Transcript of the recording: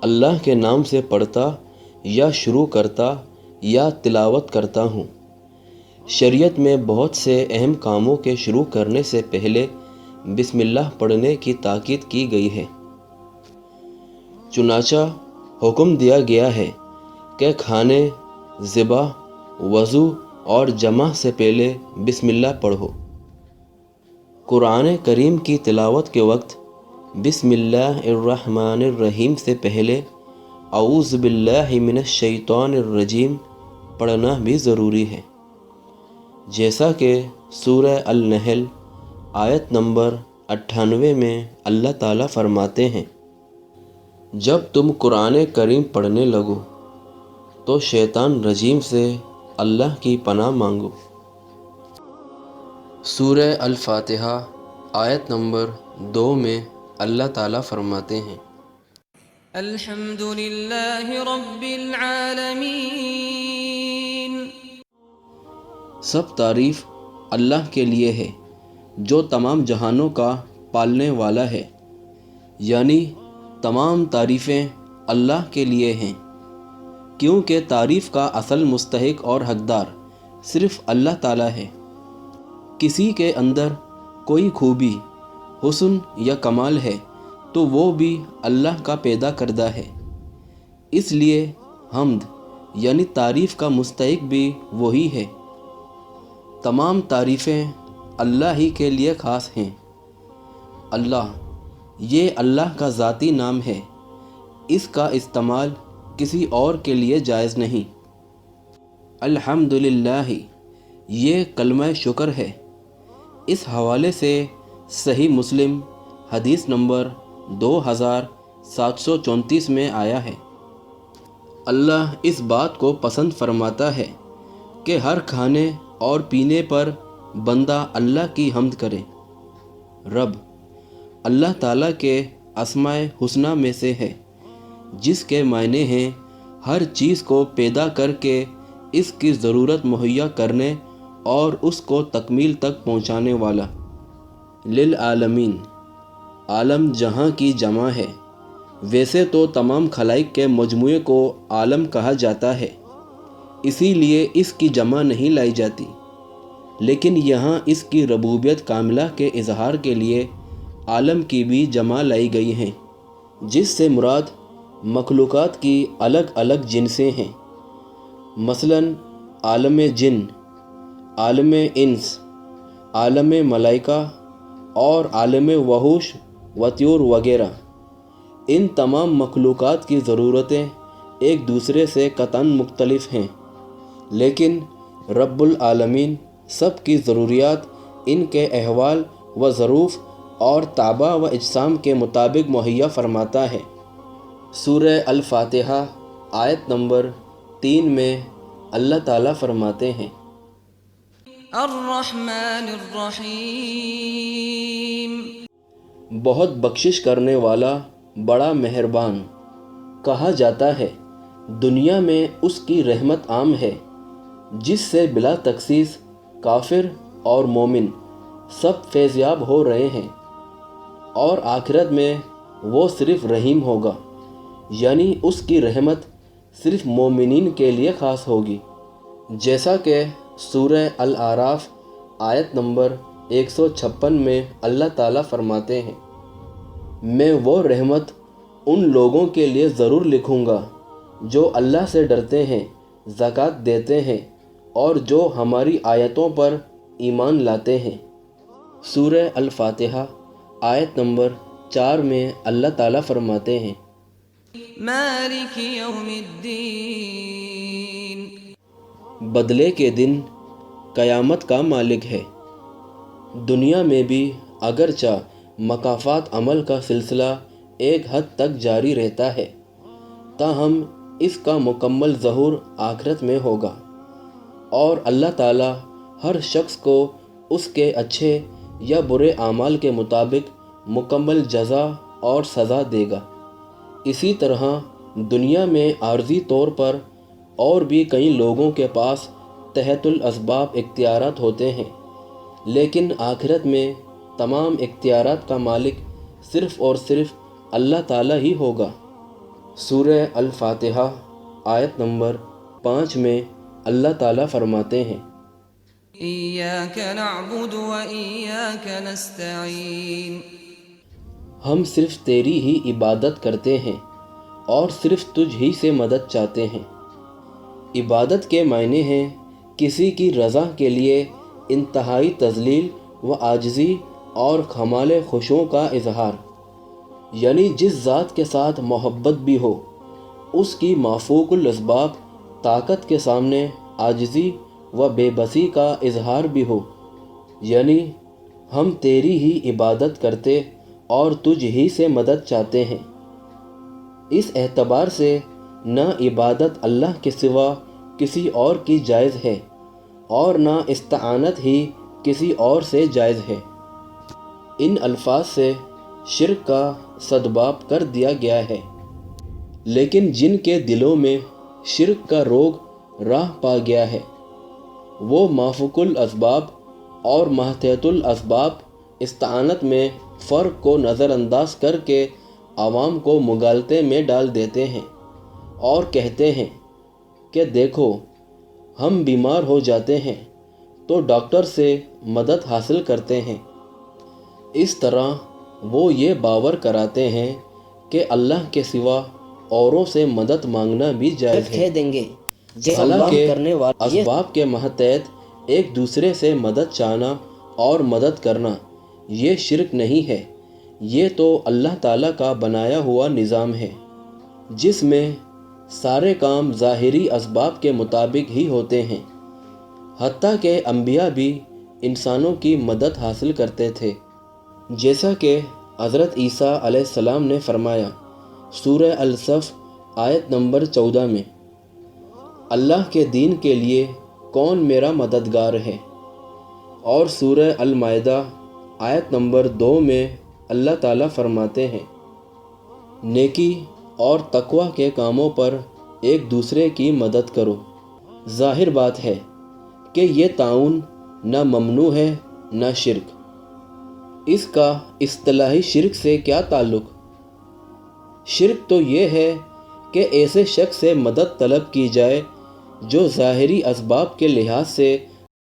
اللہ کے نام سے پڑھتا یا شروع کرتا یا تلاوت کرتا ہوں۔ شریعت میں بہت سے اہم کاموں کے شروع کرنے سے پہلے بسم اللہ پڑھنے کی تاکید کی گئی ہے۔ چنانچہ حکم دیا گیا ہے کہ کھانے، ذبح، وضو اور جمع سے پہلے بسم اللہ پڑھو۔ قرآن کریم کی تلاوت کے وقت بسم اللہ الرحمن الرحیم سے پہلے اعوذ باللہ من الشیطان الرجیم پڑھنا بھی ضروری ہے، جیسا کہ سورہ النحل آیت نمبر 98 میں اللہ تعالیٰ فرماتے ہیں، جب تم قرآن کریم پڑھنے لگو تو شیطان رجیم سے اللہ کی پناہ مانگو۔ سورہ الفاتحہ آیت نمبر 2 میں اللہ تعالیٰ فرماتے ہیں، الحمد للہ رب العالمین۔ سب تعریف اللہ کے لیے ہے جو تمام جہانوں کا پالنے والا ہے، یعنی تمام تعریفیں اللہ کے لیے ہیں، کیونکہ تعریف کا اصل مستحق اور حقدار صرف اللہ تعالیٰ ہے۔ کسی کے اندر کوئی خوبی، حسن یا کمال ہے تو وہ بھی اللہ کا پیدا کردہ ہے، اس لیے حمد یعنی تعریف کا مستحق بھی وہی ہے۔ تمام تعریفیں اللہ ہی کے لیے خاص ہیں۔ اللہ، یہ اللہ کا ذاتی نام ہے، اس کا استعمال کسی اور کے لیے جائز نہیں۔ الحمدللہ، یہ کلمہ شکر ہے۔ اس حوالے سے صحیح مسلم حدیث نمبر 2734 میں آیا ہے، اللہ اس بات کو پسند فرماتا ہے کہ ہر کھانے اور پینے پر بندہ اللہ کی حمد کرے۔ رب اللہ تعالیٰ کے اسماء حسنہ میں سے ہے، جس کے معنی ہیں ہر چیز کو پیدا کر کے اس کی ضرورت مہیا کرنے اور اس کو تکمیل تک پہنچانے والا۔ للعالمین، عالم جہاں کی جمع ہے۔ ویسے تو تمام خلائق کے مجموعے کو عالم کہا جاتا ہے، اسی لیے اس کی جمع نہیں لائی جاتی، لیکن یہاں اس کی ربوبیت کاملہ کے اظہار کے لیے عالم کی بھی جمع لائی گئی ہیں، جس سے مراد مخلوقات کی الگ الگ جنسیں ہیں، مثلاً عالم جن، عالم انس، عالم ملائکہ اور عالم وحوش و طیور وغیرہ۔ ان تمام مخلوقات کی ضرورتیں ایک دوسرے سے قطعاً مختلف ہیں، لیکن رب العالمین سب کی ضروریات ان کے احوال و ظروف اور طبع و اجسام کے مطابق مہیا فرماتا ہے۔ سورہ الفاتحہ آیت نمبر 3 میں اللہ تعالیٰ فرماتے ہیں، الرحمن الرحیم۔ بہت بخشش کرنے والا، بڑا مہربان۔ کہا جاتا ہے دنیا میں اس کی رحمت عام ہے، جس سے بلا تخصیص کافر اور مومن سب فیضیاب ہو رہے ہیں، اور آخرت میں وہ صرف رحیم ہوگا، یعنی اس کی رحمت صرف مومنین کے لیے خاص ہوگی، جیسا کہ سورہ الاعراف آیت نمبر 156 میں اللہ تعالیٰ فرماتے ہیں، میں وہ رحمت ان لوگوں کے لیے ضرور لکھوں گا جو اللہ سے ڈرتے ہیں، زکوٰۃ دیتے ہیں اور جو ہماری آیتوں پر ایمان لاتے ہیں۔ سورہ الفاتحہ آیت نمبر 4 میں اللہ تعالیٰ فرماتے ہیں، مالک یوم الدین۔ بدلے کے دن، قیامت کا مالک ہے۔ دنیا میں بھی اگرچہ مکافات عمل کا سلسلہ ایک حد تک جاری رہتا ہے، تاہم اس کا مکمل ظہور آخرت میں ہوگا، اور اللہ تعالیٰ ہر شخص کو اس کے اچھے یا برے اعمال کے مطابق مکمل جزا اور سزا دے گا۔ اسی طرح دنیا میں عارضی طور پر اور بھی کئی لوگوں کے پاس تحت الاسباب اختیارات ہوتے ہیں، لیکن آخرت میں تمام اختیارات کا مالک صرف اور صرف اللہ تعالیٰ ہی ہوگا۔ سورہ الفاتحہ آیت نمبر 5 میں اللہ تعالیٰ فرماتے ہیں إياك نعبد وإياك نستعين ہم صرف تیری ہی عبادت کرتے ہیں اور صرف تجھ ہی سے مدد چاہتے ہیں۔ عبادت کے معنی ہیں کسی کی رضا کے لیے انتہائی تذلیل و عاجزی اور کمال خشوع کا اظہار، یعنی جس ذات کے ساتھ محبت بھی ہو اس کی مافوق الاسباب طاقت کے سامنے عاجزی و بے بسی کا اظہار بھی ہو، یعنی ہم تیری ہی عبادت کرتے اور تجھ ہی سے مدد چاہتے ہیں۔ اس اعتبار سے نہ عبادت اللہ کے سوا کسی اور کی جائز ہے اور نہ استعانت ہی کسی اور سے جائز ہے۔ ان الفاظ سے شرک کا سدباب کر دیا گیا ہے، لیکن جن کے دلوں میں شرک کا روگ راہ پا گیا ہے وہ مافوق الاسباب اور محتاط الاسباب استعانت میں فرق کو نظر انداز کر کے عوام کو مغالطے میں ڈال دیتے ہیں اور کہتے ہیں کہ دیکھو ہم بیمار ہو جاتے ہیں تو ڈاکٹر سے مدد حاصل کرتے ہیں۔ اس طرح وہ یہ باور کراتے ہیں کہ اللہ کے سوا اوروں سے مدد مانگنا بھی جائز ہے، حالانکہ اسباب کے ماتحت ایک دوسرے سے مدد چاہنا اور مدد کرنا یہ شرک نہیں ہے، یہ تو اللہ تعالیٰ کا بنایا ہوا نظام ہے جس میں سارے کام ظاہری اسباب کے مطابق ہی ہوتے ہیں۔ حتیٰ کہ انبیاء بھی انسانوں کی مدد حاصل کرتے تھے، جیسا کہ حضرت عیسیٰ علیہ السلام نے فرمایا سورہ الصف آیت نمبر 14 میں، اللہ کے دین کے لیے کون میرا مددگار ہے؟ اور سورہ المائدہ آیت نمبر 2 میں اللہ تعالیٰ فرماتے ہیں نیکی اور تقوی کے کاموں پر ایک دوسرے کی مدد کرو۔ ظاہر بات ہے کہ یہ تعاون نہ ممنوع ہے نہ شرک۔ اس کا اصطلاحی شرک سے کیا تعلق؟ شرک تو یہ ہے کہ ایسے شخص سے مدد طلب کی جائے جو ظاہری اسباب کے لحاظ سے